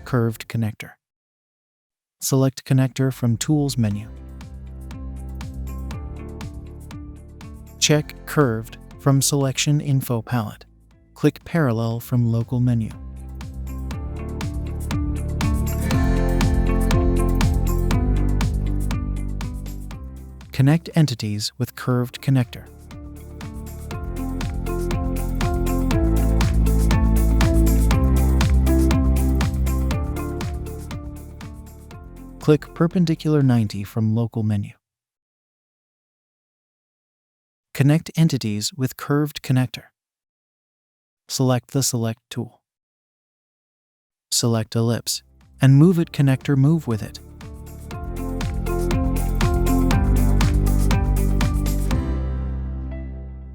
curved connector. Select connector from Tools menu. Check Curved from Selection Info palette. Click Parallel from Local menu. Connect entities with curved connector. Click Perpendicular 90 from Local menu. Connect entities with curved connector. Select the Select tool. Select Ellipse and move it connector move with it.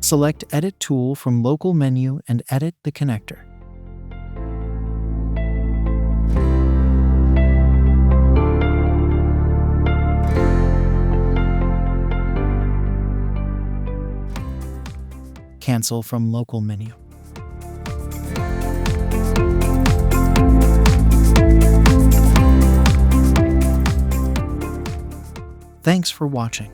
Select Edit tool from Local menu and edit the connector. Cancel from Local menu. Thanks for watching.